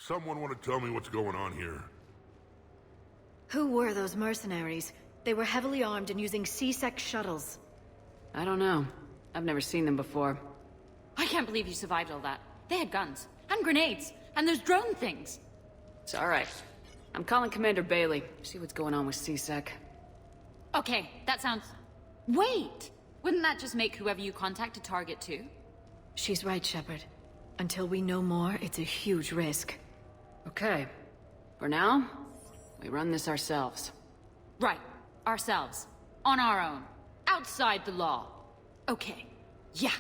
Someone want to tell me what's going on here? Who were those mercenaries? They were heavily armed and using C-Sec shuttles. I don't know. I've never seen them before. I can't believe you survived all that. They had guns, and grenades, and those drone things. It's alright. I'm calling Commander Bailey. See what's going on with C-Sec. Okay, that sounds... Wait! Wouldn't that just make whoever you contact a target too? She's right, Shepard. Until we know more, it's a huge risk. Okay. For now, we run this ourselves. Right. Ourselves. On our own. Outside the law. Okay. Yeah.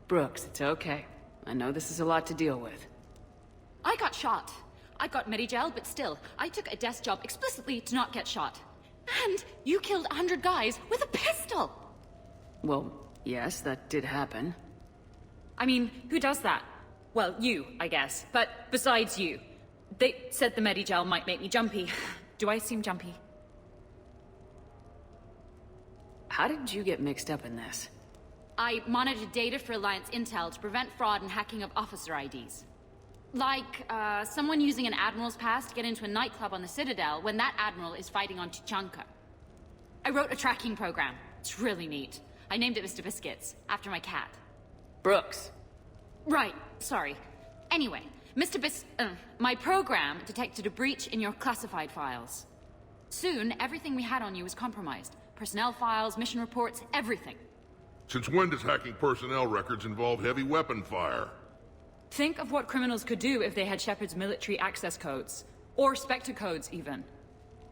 Brooks, it's okay. I know this is a lot to deal with. I got shot. I got Medigel, but still, I took a desk job explicitly to not get shot. And you killed 100 guys with a pistol! Well, yes, that did happen. I mean, who does that? Well, you, I guess. But besides you. They said the Medigel might make me jumpy. Do I seem jumpy? How did you get mixed up in this? I monitored data for Alliance intel to prevent fraud and hacking of officer IDs. Like, someone using an Admiral's pass to get into a nightclub on the Citadel when that Admiral is fighting on Tuchanka. I wrote a tracking program. It's really neat. I named it Mr. Biscuits, after my cat. Brooks. Right, sorry. Anyway, my program detected a breach in your classified files. Soon, everything we had on you was compromised. Personnel files, mission reports, everything. Since when does hacking personnel records involve heavy weapon fire? Think of what criminals could do if they had Shepard's military access codes. Or Spectre codes, even.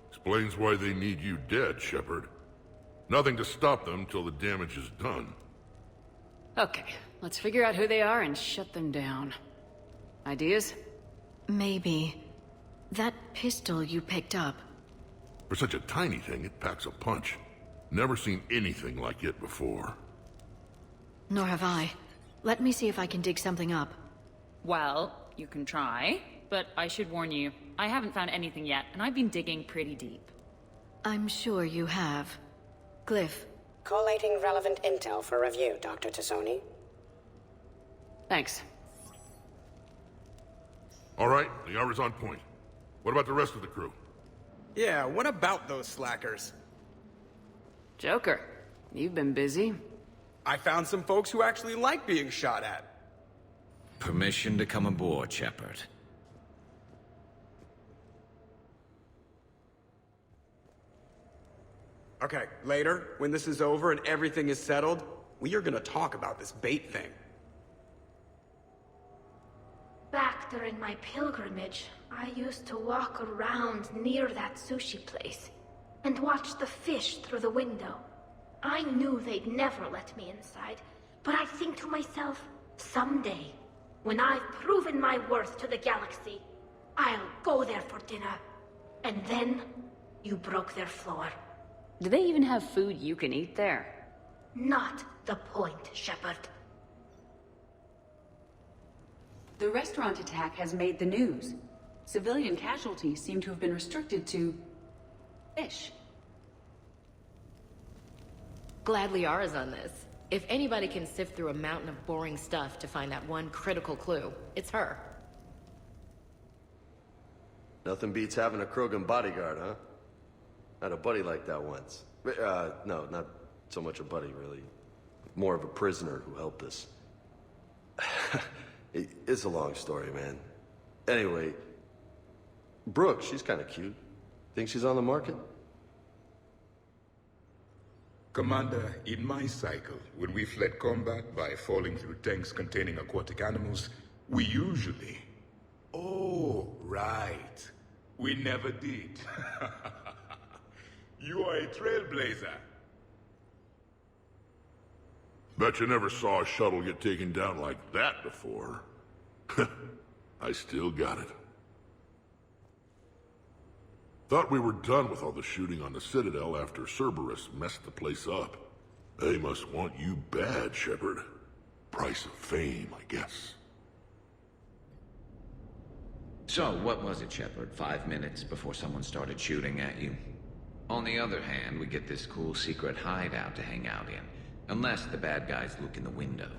Explains why they need you dead, Shepard. Nothing to stop them till the damage is done. Okay, let's figure out who they are and shut them down. Ideas? Maybe. That pistol you picked up. For such a tiny thing, it packs a punch. Never seen anything like it before. Nor have I. Let me see if I can dig something up. Well, you can try, but I should warn you, I haven't found anything yet, and I've been digging pretty deep. I'm sure you have. Glypth. Collating relevant intel for review, Dr. T'Soni. Thanks. All right, Liara's on point. What about the rest of the crew? Yeah, what about those slackers? Joker, you've been busy. I found some folks who actually like being shot at. Permission to come aboard, Shepard. Okay, later, when this is over and everything is settled, we are gonna talk about this bait thing. Back during my pilgrimage, I used to walk around near that sushi place and watch the fish through the window. I knew they'd never let me inside, but I think to myself, someday, when I've proven my worth to the galaxy, I'll go there for dinner. And then, you broke their floor. Do they even have food you can eat there? Not the point, Shepard. The restaurant attack has made the news. Civilian casualties seem to have been restricted to... fish. Glad Liara's on this. If anybody can sift through a mountain of boring stuff to find that one critical clue, it's her. Nothing beats having a Krogan bodyguard, huh? Had a buddy like that once. No, not so much a buddy, really. More of a prisoner who helped us. It's a long story, man. Anyway, Brooke, she's kind of cute. Think she's on the market? Commander, in my cycle, when we fled combat by falling through tanks containing aquatic animals, we usually... Oh, right. We never did. You are a trailblazer. Bet you never saw a shuttle get taken down like that before. I still got it. Thought we were done with all the shooting on the Citadel after Cerberus messed the place up. They must want you bad, Shepard. Price of fame, I guess. So, what was it, Shepard? 5 minutes before someone started shooting at you? On the other hand, we get this cool secret hideout to hang out in. Unless the bad guys look in the window.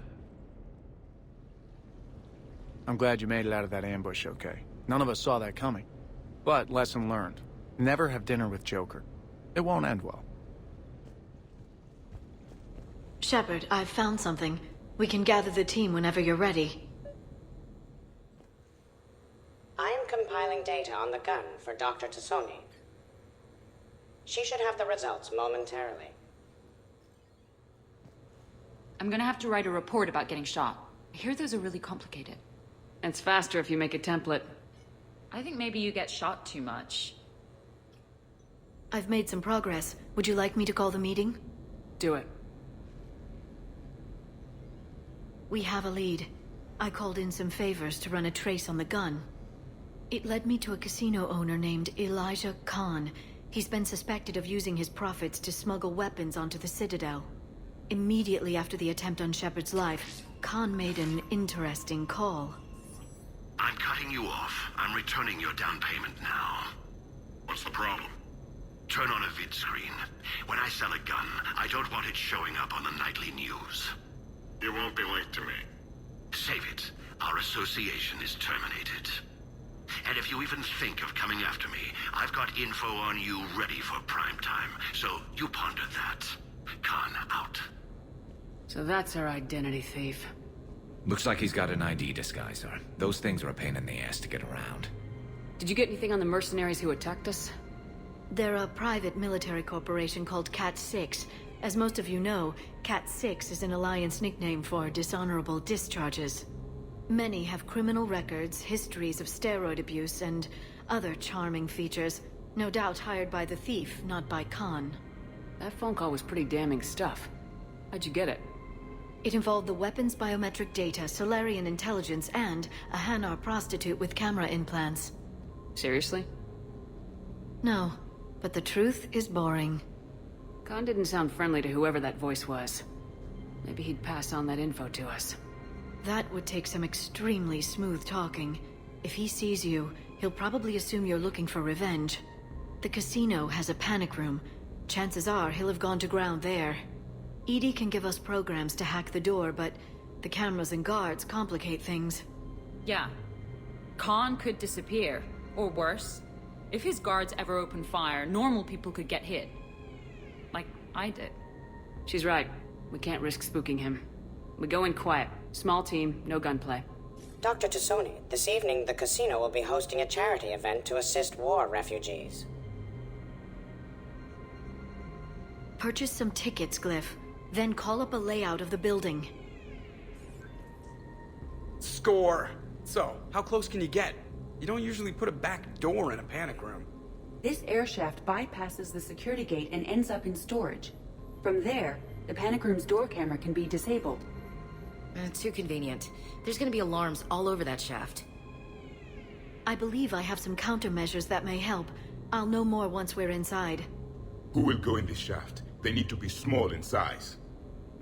I'm glad you made it out of that ambush okay. None of us saw that coming. But lesson learned. Never have dinner with Joker. It won't end well. Shepard, I've found something. We can gather the team whenever you're ready. I am compiling data on the gun for Dr. T'Soni. She should have the results momentarily. I'm gonna have to write a report about getting shot. I hear those are really complicated. It's faster if you make a template. I think maybe you get shot too much. I've made some progress. Would you like me to call the meeting? Do it. We have a lead. I called in some favors to run a trace on the gun. It led me to a casino owner named Elijah Khan. He's been suspected of using his profits to smuggle weapons onto the Citadel. Immediately after the attempt on Shepard's life, Khan made an interesting call. I'm cutting you off. I'm returning your down payment now. What's the problem? Turn on a vid screen. When I sell a gun, I don't want it showing up on the nightly news. You won't be linked to me. Save it. Our association is terminated. And if you even think of coming after me, I've got info on you ready for prime time. So you ponder that. Khan out. So that's our identity thief. Looks like he's got an ID disguiser. Those things are a pain in the ass to get around. Did you get anything on the mercenaries who attacked us? They're a private military corporation called Cat-6. As most of you know, Cat-6 is an Alliance nickname for dishonorable discharges. Many have criminal records, histories of steroid abuse, and other charming features. No doubt hired by the thief, not by Khan. That phone call was pretty damning stuff. How'd you get it? It involved the weapons biometric data, Solarian intelligence, and a Hanar prostitute with camera implants. Seriously? No, but the truth is boring. Khan didn't sound friendly to whoever that voice was. Maybe he'd pass on that info to us. That would take some extremely smooth talking. If he sees you, he'll probably assume you're looking for revenge. The casino has a panic room. Chances are he'll have gone to ground there. EDI can give us programs to hack the door, but the cameras and guards complicate things. Yeah. Khan could disappear. Or worse. If his guards ever open fire, normal people could get hit. Like I did. She's right. We can't risk spooking him. We go in quiet. Small team, no gunplay. Dr. T'Soni, this evening the casino will be hosting a charity event to assist war refugees. Purchase some tickets, Glypth. Then call up a layout of the building. Score! So, how close can you get? You don't usually put a back door in a panic room. This air shaft bypasses the security gate and ends up in storage. From there, the panic room's door camera can be disabled. Too convenient. There's gonna be alarms all over that shaft. I believe I have some countermeasures that may help. I'll know more once we're inside. Who will go in this shaft? They need to be small in size.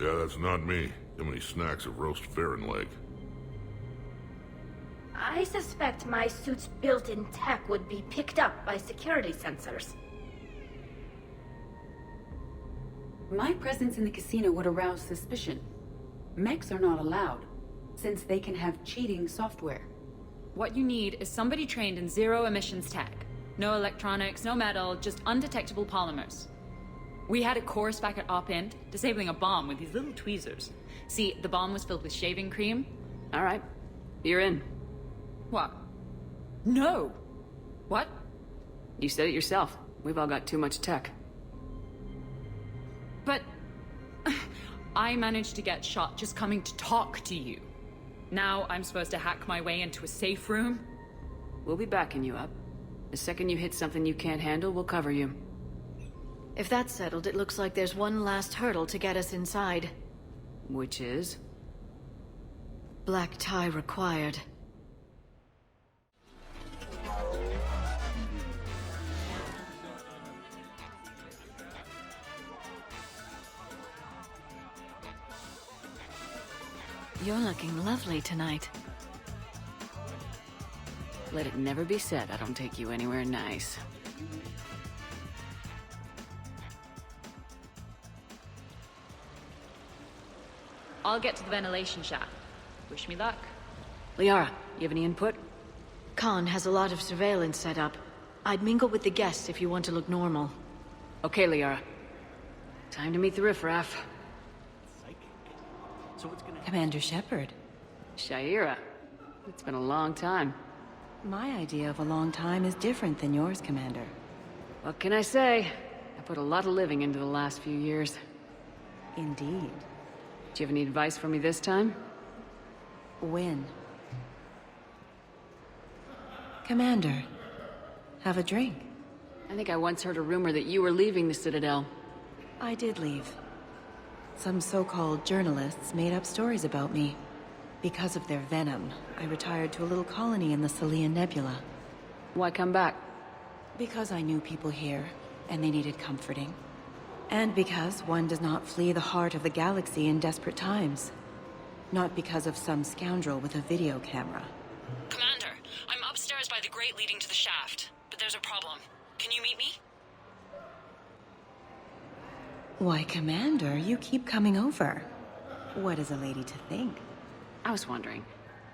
Yeah, that's not me. Too many snacks of roast Farron leg. I suspect my suit's built-in tech would be picked up by security sensors. My presence in the casino would arouse suspicion. Mechs are not allowed, since they can have cheating software. What you need is somebody trained in zero emissions tech. No electronics, no metal, just undetectable polymers. We had a course back at Op End, disabling a bomb with these little tweezers. See, the bomb was filled with shaving cream. All right, you're in. What? No! What? You said it yourself. We've all got too much tech. But... I managed to get shot just coming to talk to you. Now I'm supposed to hack my way into a safe room? We'll be backing you up. The second you hit something you can't handle, we'll cover you. If that's settled, it looks like there's one last hurdle to get us inside. Which is? Black tie required. You're looking lovely tonight. Let it never be said I don't take you anywhere nice. I'll get to the ventilation shaft. Wish me luck. Liara, you have any input? Khan has a lot of surveillance set up. I'd mingle with the guests if you want to look normal. Okay, Liara. Time to meet the riffraff. Commander Shepard. Shaira. It's been a long time. My idea of a long time is different than yours, Commander. What can I say? I put a lot of living into the last few years. Indeed. Do you have any advice for me this time? When? Commander, have a drink. I think I once heard a rumor that you were leaving the Citadel. I did leave. Some so-called journalists made up stories about me. Because of their venom, I retired to a little colony in the Salian Nebula. Why come back? Because I knew people here, and they needed comforting. And because one does not flee the heart of the galaxy in desperate times. Not because of some scoundrel with a video camera. Commander, I'm upstairs by the grate leading to the shaft, but there's a problem. Can you meet me? Why, Commander, you keep coming over. What is a lady to think? I was wondering,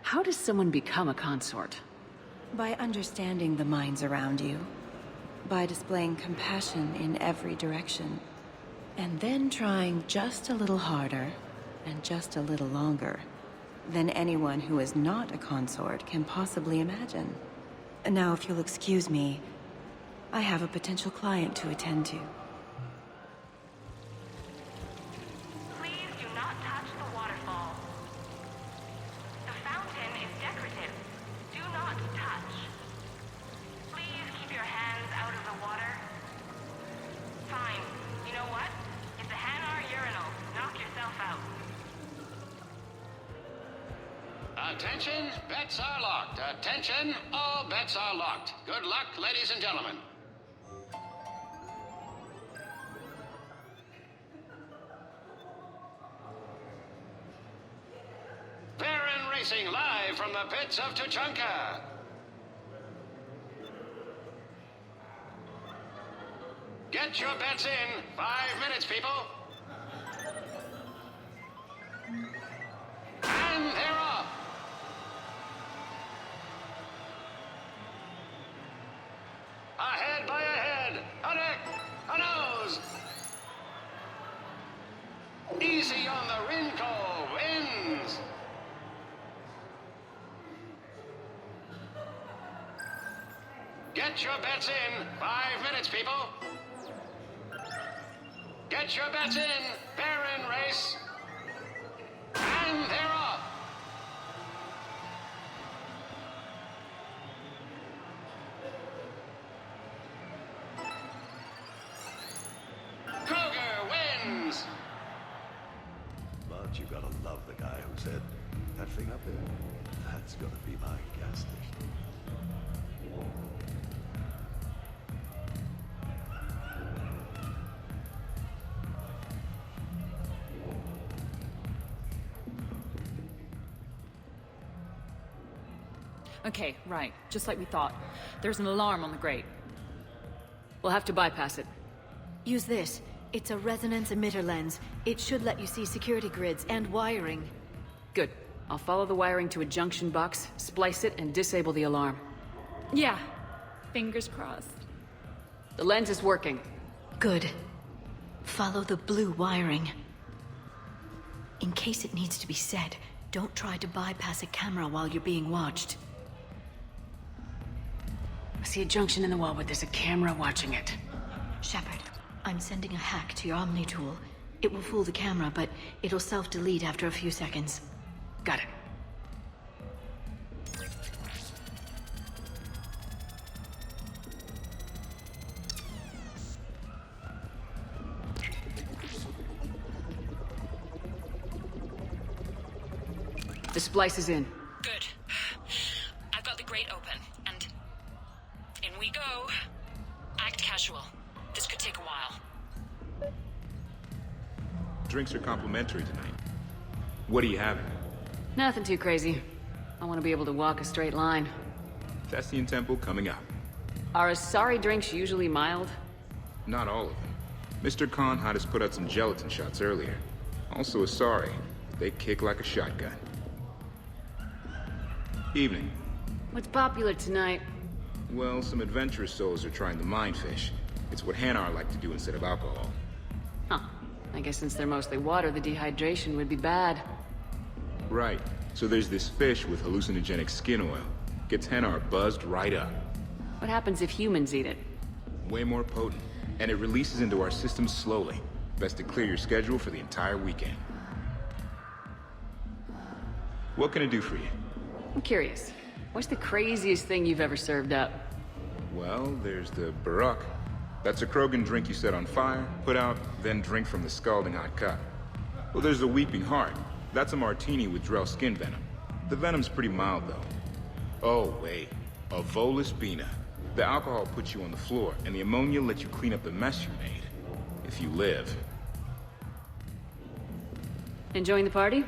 how does someone become a consort? By understanding the minds around you. By displaying compassion in every direction. And then trying just a little harder, and just a little longer, than anyone who is not a consort can possibly imagine. Now, if you'll excuse me, I have a potential client to attend to. Please do not touch the waterfall. The fountain is decorative. Do not touch. Please keep your hands out of the water. Fine. You know what? It's a Hanar urinal. Knock yourself out. Attention, bets are locked. Attention, all bets are locked. Good luck, ladies and gentlemen. Baron Racing live from the pits of Tuchanka. Get your bets in. 5 minutes, people. And they're off. A head by a head. A neck. A nose. Easy on the Rinko. Wins. Get your bets in. 5 minutes, people. Get your bets in. Baron race. And they're off. Kroger wins. But you gotta love the guy who said, that thing up there, that's gonna be my gas station. Okay, right. Just like we thought. There's an alarm on the grate. We'll have to bypass it. Use this. It's a resonance emitter lens. It should let you see security grids and wiring. Good. I'll follow the wiring to a junction box, splice it, and disable the alarm. Yeah. Fingers crossed. The lens is working. Good. Follow the blue wiring. In case it needs to be said, don't try to bypass a camera while you're being watched. I see a junction in the wall, but there's a camera watching it. Shepard, I'm sending a hack to your Omni tool. It will fool the camera, but it'll self-delete after a few seconds. Got it. The splice is in. Good. I've got the grate open, and in we go. Act casual. This could take a while. Drinks are complimentary tonight. What are you having? Nothing too crazy. I want to be able to walk a straight line. Thessian Temple coming up. Are Asari drinks usually mild? Not all of them. Mr. Khan had us put out some gelatin shots earlier. Also Asari. They kick like a shotgun. Evening. What's popular tonight? Well, some adventurous souls are trying the mindfish. It's what Hanar like to do instead of alcohol. Huh. I guess since they're mostly water, the dehydration would be bad. Right. So there's this fish with hallucinogenic skin oil. Gets Hanar buzzed right up. What happens if humans eat it? Way more potent. And it releases into our system slowly. Best to clear your schedule for the entire weekend. What can I do for you? I'm curious. What's the craziest thing you've ever served up? Well, there's the Barak. That's a Krogan drink you set on fire, put out, then drink from the scalding hot cup. Well, there's the Weeping Heart. That's a martini with Drell skin venom. The venom's pretty mild, though. Oh, wait. A Volus Bina. The alcohol puts you on the floor, and the ammonia lets you clean up the mess you made. If you live. Enjoying the party?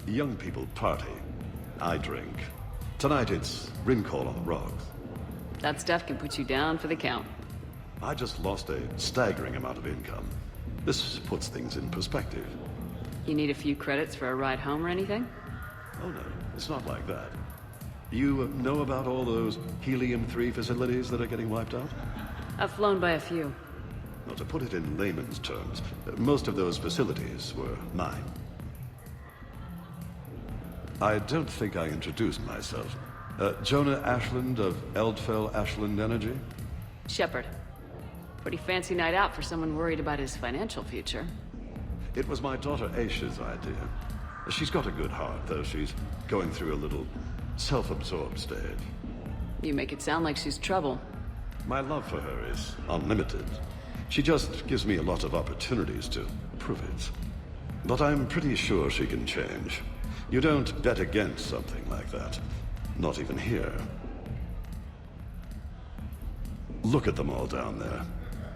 Young people party. I drink. Tonight it's Rimcall on the rocks. That stuff can put you down for the count. I just lost a staggering amount of income. This puts things in perspective. You need a few credits for a ride home or anything? Oh no, it's not like that. You know about all those Helium-3 facilities that are getting wiped out? I've flown by a few. Well, to put it in layman's terms, most of those facilities were mine. I don't think I introduced myself. Jonah Ashland of Eldfell Ashland Energy? Shepard. Pretty fancy night out for someone worried about his financial future. It was my daughter Aisha's idea. She's got a good heart, though she's going through a little self-absorbed stage. You make it sound like she's trouble. My love for her is unlimited. She just gives me a lot of opportunities to prove it. But I'm pretty sure she can change. You don't bet against something like that. Not even here. Look at them all down there.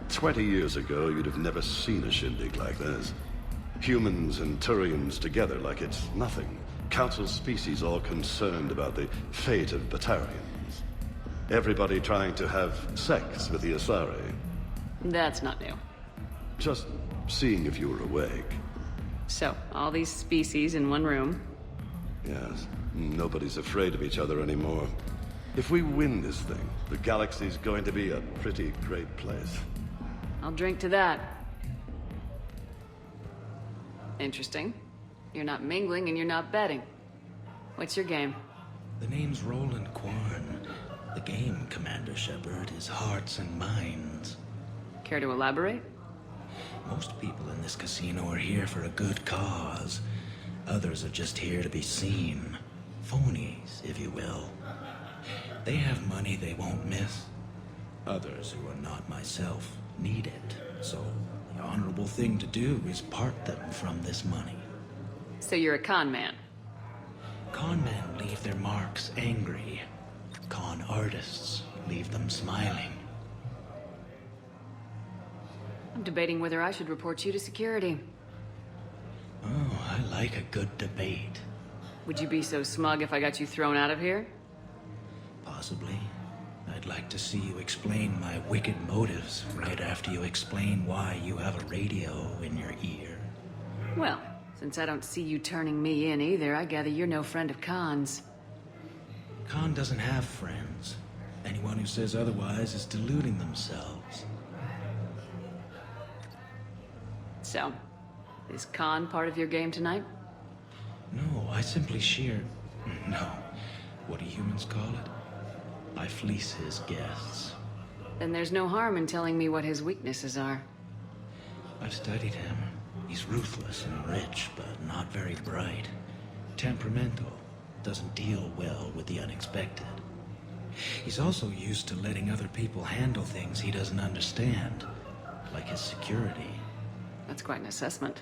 20 years ago, you'd have never seen a shindig like this. Humans and Turians together like it's nothing. Council species all concerned about the fate of Batarians. Everybody trying to have sex with the Asari. That's not new. Just seeing if you were awake. So, all these species in one room. Yes. Nobody's afraid of each other anymore. If we win this thing, the galaxy's going to be a pretty great place. I'll drink to that. Interesting. You're not mingling and you're not betting. What's your game? The name's Roland Quarn. The game, Commander Shepard, is hearts and minds. Care to elaborate? Most people in this casino are here for a good cause. Others are just here to be seen. Phonies, if you will. They have money they won't miss. Others, who are not myself, need it. So, the honorable thing to do is part them from this money. So you're a con man? Con men leave their marks angry. Con artists leave them smiling. I'm debating whether I should report you to security. Oh, I like a good debate. Would you be so smug if I got you thrown out of here? Possibly. I'd like to see you explain my wicked motives right after you explain why you have a radio in your ear. Well, since I don't see you turning me in either, I gather you're no friend of Khan's. Khan doesn't have friends. Anyone who says otherwise is deluding themselves. So, is Khan part of your game tonight? No, I simply shear... No. What do humans call it? I fleece his guests. Then there's no harm in telling me what his weaknesses are. I've studied him. He's ruthless and rich, but not very bright. Temperamental. Doesn't deal well with the unexpected. He's also used to letting other people handle things he doesn't understand. Like his security. That's quite an assessment.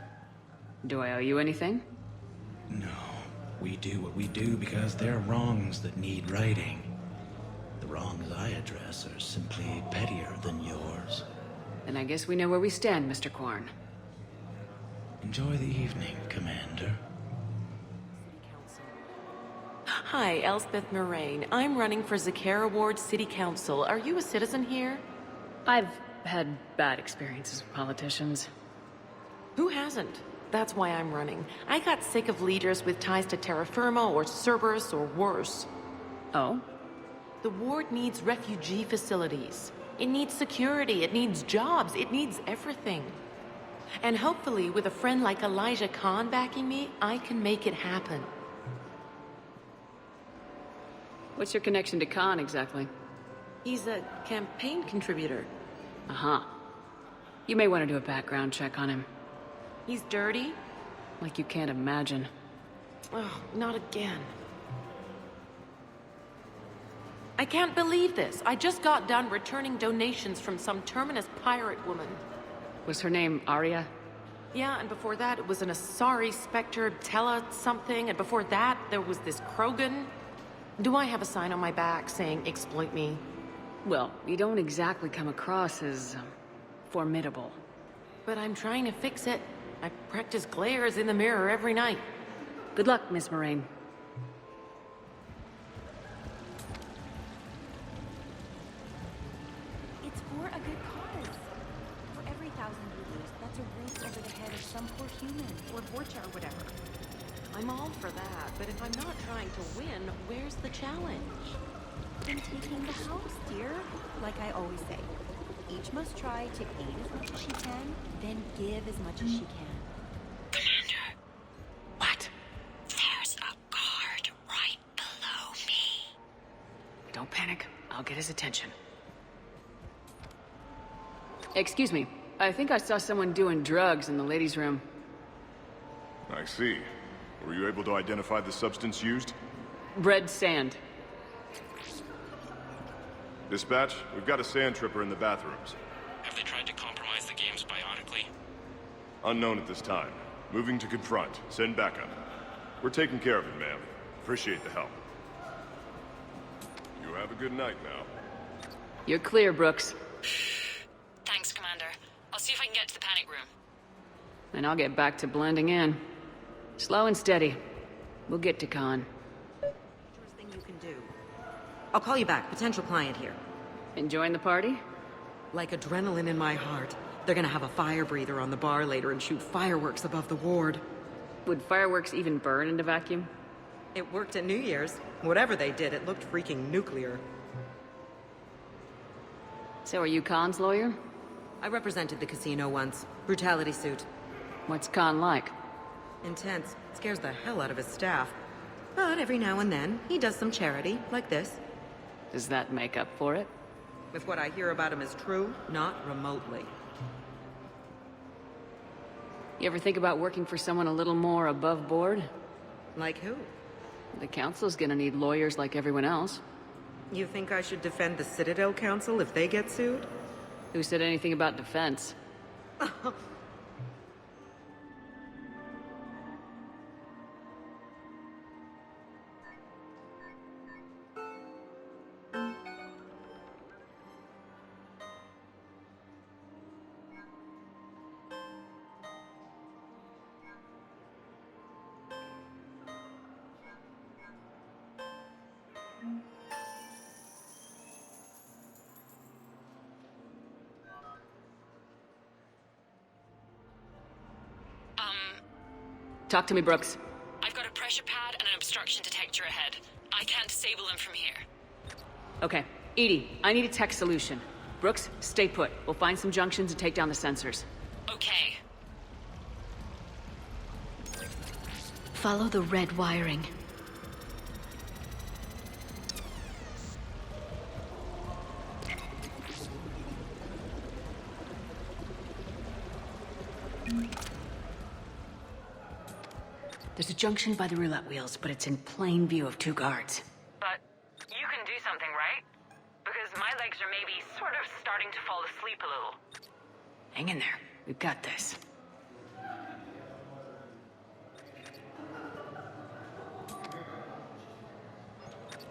Do I owe you anything? No. We do what we do because they're wrongs that need righting. The wrongs I address are simply pettier than yours. Then I guess we know where we stand, Mr. Quarn. Enjoy the evening, Commander. Hi, Elspeth Moraine. I'm running for Zakara Ward City Council. Are you a citizen here? I've had bad experiences with politicians. Who hasn't? That's why I'm running. I got sick of leaders with ties to terra firma or Cerberus or worse. Oh? The ward needs refugee facilities. It needs security, it needs jobs, it needs everything. And hopefully, with a friend like Elijah Khan backing me, I can make it happen. What's your connection to Khan, exactly? He's a campaign contributor. Uh-huh. You may want to do a background check on him. He's dirty? Like you can't imagine. Oh, not again. I can't believe this. I just got done returning donations from some Terminus pirate woman. Was her name Arya? Yeah, and before that it was an Asari Spectre, Tela something, and before that there was this Krogan. Do I have a sign on my back saying exploit me? Well, you don't exactly come across as formidable. But I'm trying to fix it. I practice glares in the mirror every night. Good luck, Miss Moraine. It's for a good cause. For every 1,000 rubles, that's a roof over the head of some poor human, or Vorcha or whatever. I'm all for that, but if I'm not trying to win, where's the challenge? In taking the house, dear. Like I always say, each must try to aid as much as she can, then give as much as she can. Commander. What? There's a guard right below me. Don't panic. I'll get his attention. Excuse me. I think I saw someone doing drugs in the ladies' room. I see. Were you able to identify the substance used? Red sand. Dispatch, we've got a sand tripper in the bathrooms. Have they tried to compromise the games biotically? Unknown at this time. Moving to confront. Send backup. We're taking care of it, ma'am. Appreciate the help. You have a good night now. You're clear, Brooks. Thanks, Commander. I'll see if I can get to the panic room. And I'll get back to blending in. Slow and steady. We'll get to Khan. Worst thing you can do. I'll call you back. Potential client here. Enjoying the party? Like adrenaline in my heart. They're gonna have a fire breather on the bar later and shoot fireworks above the ward. Would fireworks even burn in a vacuum? It worked at New Year's. Whatever they did, it looked freaking nuclear. So are you Khan's lawyer? I represented the casino once. Brutality suit. What's Khan like? Intense. Scares the hell out of his staff. But every now and then, he does some charity, like this. Does that make up for it? If what I hear about him is true, not remotely. You ever think about working for someone a little more above board? Like who? The Council's gonna need lawyers like everyone else. You think I should defend the Citadel Council if they get sued? Who said anything about defense? Talk to me, Brooks. I've got a pressure pad and an obstruction detector ahead. I can't disable them from here. Okay. Edie, I need a tech solution. Brooks, stay put. We'll find some junctions and take down the sensors. Okay. Follow the red wiring. There's a junction by the roulette wheels, but it's in plain view of two guards. But you can do something, right? Because my legs are maybe sort of starting to fall asleep a little. Hang in there. We've got this.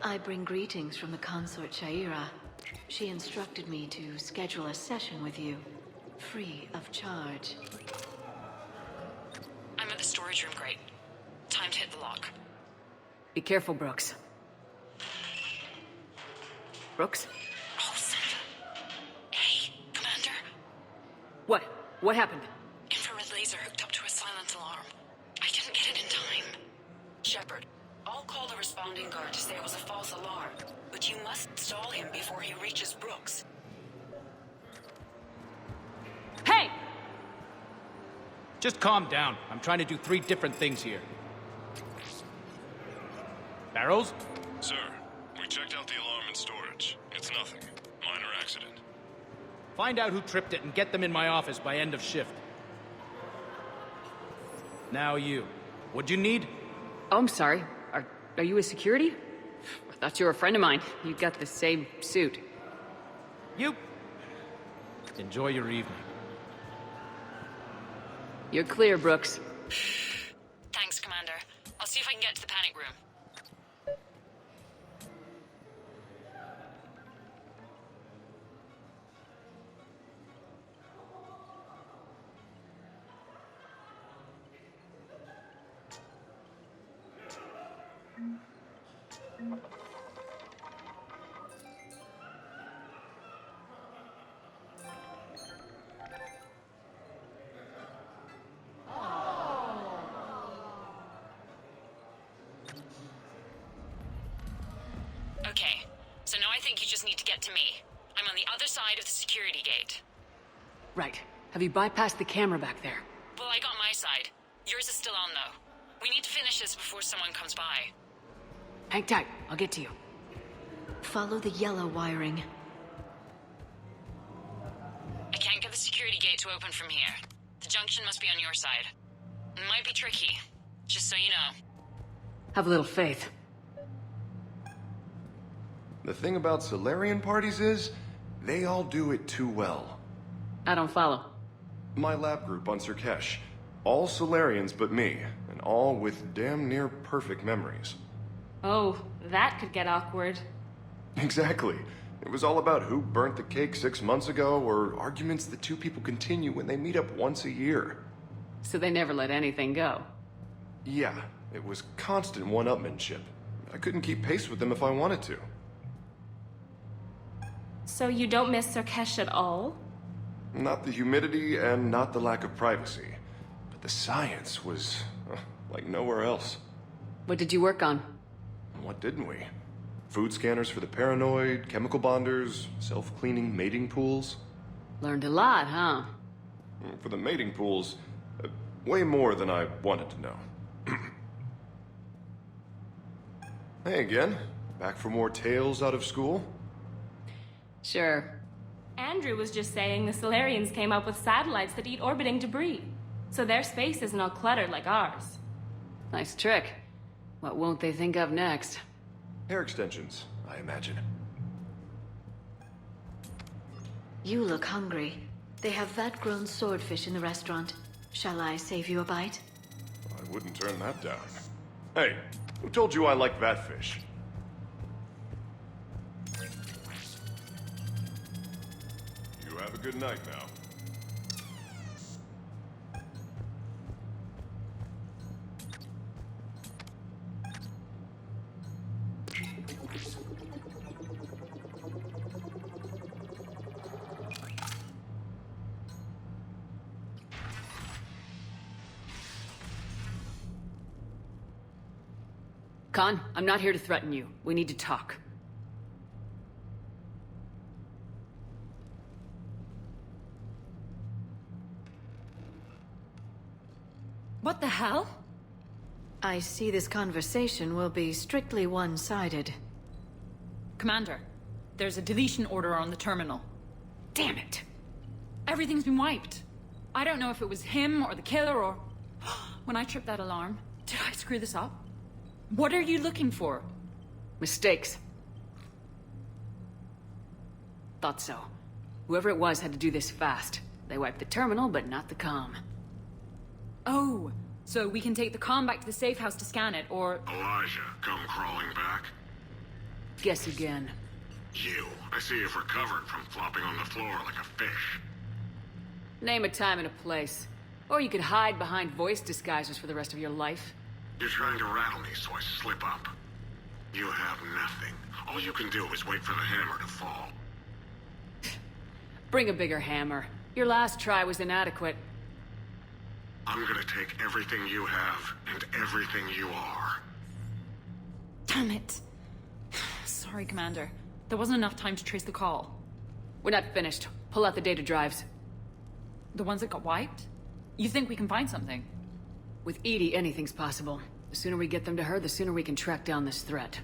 I bring greetings from the consort Shaira. She instructed me to schedule a session with you, free of charge. I'm at the storage room, great. Time to hit the lock. Be careful, Brooks. Brooks? Oh, son of a... Hey, Commander. What? What happened? Infrared laser hooked up to a silent alarm. I didn't get it in time. Shepard, I'll call the responding guard to say it was a false alarm, but but you must stall him before he reaches Brooks. Hey! Just calm down. I'm trying to do 3 different things here. Barrows? Sir, we checked out the alarm in storage. It's nothing. Minor accident. Find out who tripped it and get them in my office by end of shift. Now you. What'd you need? Oh, I'm sorry. Are you a security? I thought you were a friend of mine. You got the same suit. You. Enjoy your evening. You're clear, Brooks. Thanks, Commander. I'll see if I can get to the panic room. Okay, so now I think you just need to get to me. I'm on the other side of the security gate. Right. Have you bypassed the camera back there? Well, I got my side. Yours is still on, though. We need to finish this before someone comes by. Hang tight. I'll get to you. Follow the yellow wiring. I can't get the security gate to open from here. The junction must be on your side. It might be tricky, just so you know. Have a little faith. The thing about Solarian parties is, they all do it too well. I don't follow. My lab group on Sirkesh. All Solarians but me, and all with damn near perfect memories. Oh, that could get awkward. Exactly. It was all about who burnt the cake 6 months ago, or arguments that 2 people continue when they meet up once a year. So they never let anything go. Yeah, it was constant one-upmanship. I couldn't keep pace with them if I wanted to. So you don't miss Sirkesh at all? Not the humidity and not the lack of privacy. But the science was like nowhere else. What did you work on? What didn't we? Food scanners for the paranoid, chemical bonders, self-cleaning mating pools. Learned a lot, huh? For the mating pools, way more than I wanted to know. Hey again. Back for more tales out of school? Sure. Andrew was just saying the Solarians came up with satellites that eat orbiting debris. So their space isn't all cluttered like ours. Nice trick. What won't they think of next? Hair extensions, I imagine. You look hungry. They have vat-grown swordfish in the restaurant. Shall I save you a bite? I wouldn't turn that down. Hey, who told you I like that fish? You have a good night now. Khan, I'm not here to threaten you. We need to talk. What the hell? I see this conversation will be strictly one-sided. Commander, there's a deletion order on the terminal. Damn it! Everything's been wiped. I don't know if it was him or the killer or... When I tripped that alarm, did I screw this up? What are you looking for? Mistakes. Thought so. Whoever it was had to do this fast. They wiped the terminal, but not the comm. Oh, so we can take the comm back to the safe house to scan it, or... Elijah, come crawling back. Guess again. You. I see you've recovered from flopping on the floor like a fish. Name a time and a place. Or you could hide behind voice disguisers for the rest of your life. You're trying to rattle me so I slip up. You have nothing. All you can do is wait for the hammer to fall. Bring a bigger hammer. Your last try was inadequate. I'm gonna take everything you have and everything you are. Damn it. Sorry, Commander. There wasn't enough time to trace the call. We're not finished. Pull out the data drives. The ones that got wiped? You think we can find something? With Edie, anything's possible. The sooner we get them to her, the sooner we can track down this threat.